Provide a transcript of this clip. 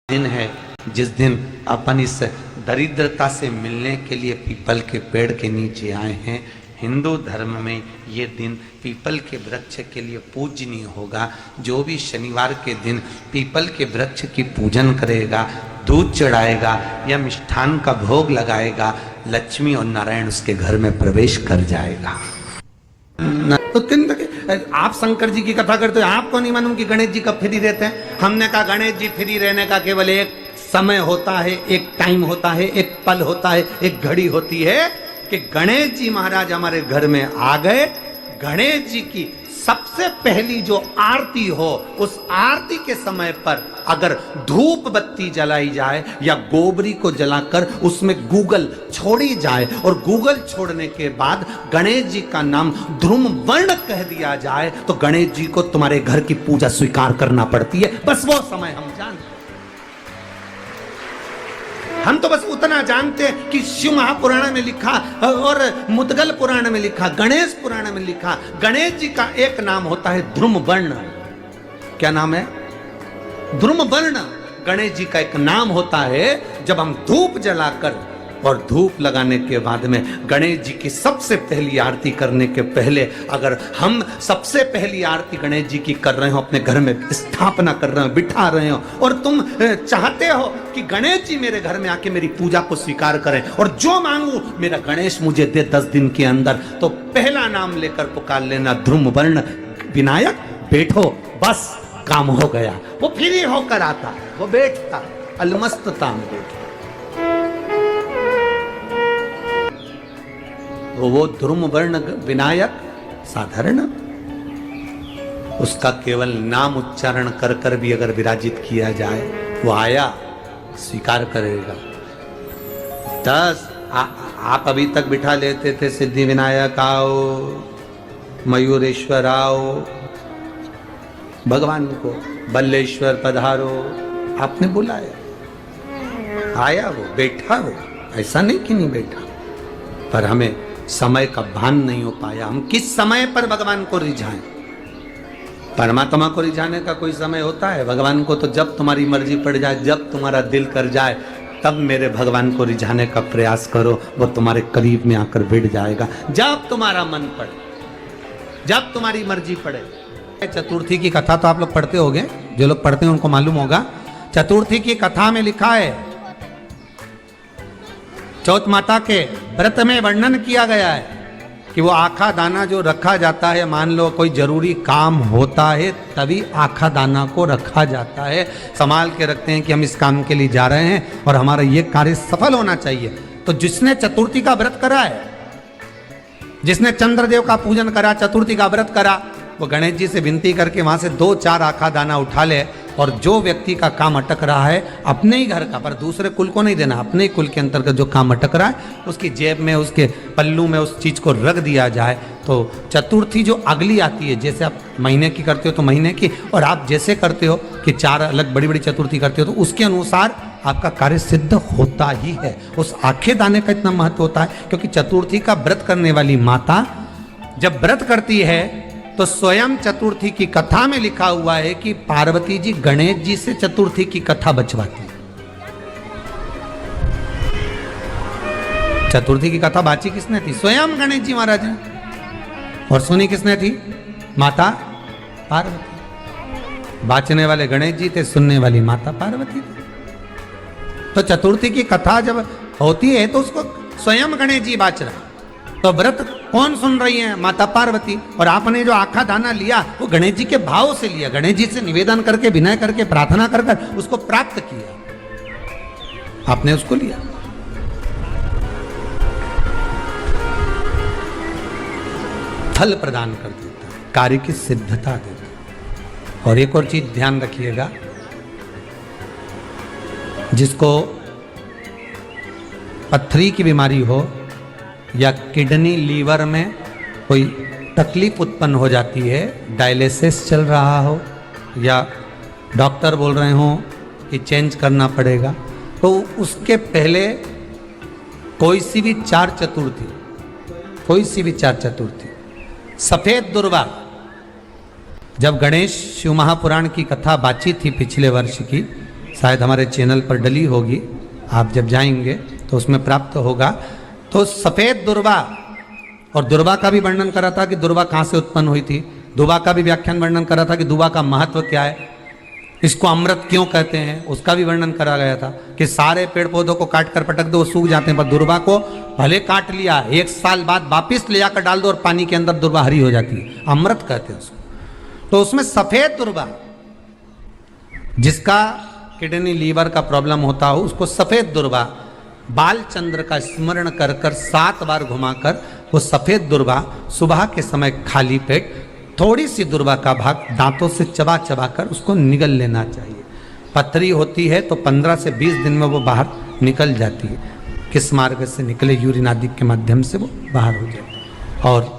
दिन है जिस दिन अपन इस दरिद्रता से मिलने के लिए पीपल के पेड़ के नीचे आए हैं। हिंदू धर्म में ये दिन पीपल के वृक्ष के लिए पूजनीय होगा। जो भी शनिवार के दिन पीपल के वृक्ष की पूजन करेगा, दूध चढ़ाएगा या मिष्ठान का भोग लगाएगा, लक्ष्मी और नारायण उसके घर में प्रवेश कर जाएगा। तो आप शंकर जी की कथा करते हो, आपको नहीं मालूम कि गणेश जी कब फ्री रहते हैं? हमने कहा गणेश जी फ्री रहने का केवल एक समय होता है, एक टाइम होता है, एक पल होता है, एक घड़ी होती है कि गणेश जी महाराज हमारे घर में आ गए। गणेश जी की सबसे पहली जो आरती हो, उस आरती के समय पर अगर धूप बत्ती जलाई जाए या गोबरी को जलाकर उसमें गूगल छोड़ी जाए और गूगल छोड़ने के बाद गणेश जी का नाम ध्रुम वर्ण कह दिया जाए तो गणेश जी को तुम्हारे घर की पूजा स्वीकार करना पड़ती है। बस वो समय हम जानते, हम तो बस उतना जानते हैं कि शिव महापुराण में लिखा और मुद्गल पुराण में लिखा, गणेश पुराण में लिखा, गणेश जी का एक नाम होता है ध्रुम वर्ण। क्या नाम है? ध्रुम वर्ण गणेश जी का एक नाम होता है। जब हम धूप जलाकर और धूप लगाने के बाद में गणेश जी की सबसे पहली आरती करने के पहले अगर हम सबसे पहली आरती गणेश जी की कर रहे हो, अपने घर में स्थापना कर रहे हो, बिठा रहे हो और तुम चाहते हो कि गणेश जी मेरे घर में आके मेरी पूजा को स्वीकार करें और जो मांगू मेरा गणेश मुझे दे 10 दिन के अंदर, तो पहला नाम लेकर पुकार लेना ध्रुम वर्ण विनायक, बैठो, बस काम हो गया। वो फ्री होकर आता, वो बैठता अलमस्तता में बैठता। वो ध्रुम वर्ण विनायक साधारण, उसका केवल नाम उच्चारण कर कर भी अगर विराजित किया जाए, वो आया स्वीकार करेगा। 10 आप अभी तक बिठा लेते थे सिद्धि विनायक आओ, मयूरेश्वर आओ, भगवान को बल्लेश्वर पधारो, आपने बुलाया, आया, वो बैठा, वो ऐसा नहीं कि नहीं बैठा, पर हमें समय का भान नहीं हो पाया। हम किस समय पर भगवान को रिझाएं? परमात्मा को रिझाने का कोई समय होता है? भगवान को तो जब तुम्हारी मर्जी पड़ जाए, जब तुम्हारा दिल कर जाए, तब मेरे भगवान को रिझाने का प्रयास करो, वो तुम्हारे करीब में आकर बैठ जाएगा। जब तुम्हारा मन पड़े, जब तुम्हारी मर्जी पड़े। चतुर्थी की कथा तो आप लोग पढ़ते होंगे, जो लोग पढ़ते हैं उनको मालूम होगा। चतुर्थी की कथा में लिखा है, चौथ माता के व्रत में वर्णन किया गया है कि वो आखा दाना जो रखा जाता है, मान लो कोई जरूरी काम होता है तभी आखा दाना को रखा जाता है, संभाल के रखते हैं कि हम इस काम के लिए जा रहे हैं और हमारा ये कार्य सफल होना चाहिए। तो जिसने चतुर्थी का व्रत करा है, जिसने चंद्रदेव का पूजन करा, चतुर्थी का व्रत करा, वो गणेश जी से विनती करके वहां से 2-4 आखा दाना उठा ले और जो व्यक्ति का काम अटक रहा है अपने ही घर का, पर दूसरे कुल को नहीं देना, अपने ही कुल के अंतर्गत जो काम अटक रहा है उसकी जेब में, उसके पल्लू में उस चीज़ को रख दिया जाए। तो चतुर्थी जो अगली आती है, जैसे आप महीने की करते हो तो महीने की, और आप जैसे करते हो कि 4 अलग बड़ी बड़ी चतुर्थी करते हो तो उसके अनुसार आपका कार्य सिद्ध होता ही है। उस आखे दाने का इतना महत्व होता है क्योंकि चतुर्थी का व्रत करने वाली माता जब व्रत करती है तो स्वयं चतुर्थी की कथा में लिखा हुआ है कि पार्वती जी गणेश जी से चतुर्थी की कथा बचवाती है। चतुर्थी की कथा बाची किसने थी? स्वयं गणेश जी महाराज ने। और सुनी किसने थी? माता पार्वती। बाचने वाले गणेश जी थे, सुनने वाली माता पार्वती थी। तो चतुर्थी की कथा जब होती है तो उसको स्वयं गणेश जी बाच रहा, तो व्रत कौन सुन रही है? माता पार्वती। और आपने जो आखा दाना लिया वो गणेश जी के भाव से लिया, गणेश जी से निवेदन करके, विनय करके, प्रार्थना कर कर उसको प्राप्त किया, आपने उसको लिया। फल प्रदान कर देता, कार्य की सिद्धता देता। और एक और चीज ध्यान रखिएगा, जिसको पथरी की बीमारी हो या किडनी लीवर में कोई तकलीफ उत्पन्न हो जाती है, डायलिसिस चल रहा हो या डॉक्टर बोल रहे हो कि चेंज करना पड़ेगा, तो उसके पहले कोई सी भी 4 चतुर्थी, कोई सी भी 4 चतुर्थी, सफेद दुर्वा, जब गणेश शिव महापुराण की कथा बातचीत थी पिछले वर्ष की, शायद हमारे चैनल पर डली होगी, आप जब जाएंगे तो उसमें प्राप्त होगा। तो सफ़ेद दुर्वा, और दुर्वा का भी वर्णन करा था कि दुर्वा कहाँ से उत्पन्न हुई थी, दुबा का भी व्याख्यान वर्णन करा था कि दुबा का महत्व क्या है, इसको अमृत क्यों कहते हैं, उसका भी वर्णन करा गया था कि सारे पेड़ पौधों को काट कर पटक दो वो सूख जाते हैं, पर दुर्वा को भले काट लिया 1 साल बाद वापिस ले जाकर डाल दो और पानी के अंदर दुर्वा हरी हो जाती है, अमृत कहते हैं उसको। तो उसमें सफेद दुर्वा, जिसका किडनी लीवर का प्रॉब्लम होता हो उसको सफेद दुर्वा बालचंद्र का स्मरण कर कर 7 बार घुमाकर वो सफेद दुर्वा सुबह के समय खाली पेट थोड़ी सी दुर्वा का भाग दांतों से चबा चबा कर उसको निगल लेना चाहिए। पथरी होती है तो 15 से 20 दिन में वो बाहर निकल जाती है, किस मार्ग से निकले, यूरिन आदि के माध्यम से वो बाहर हो जाती है। और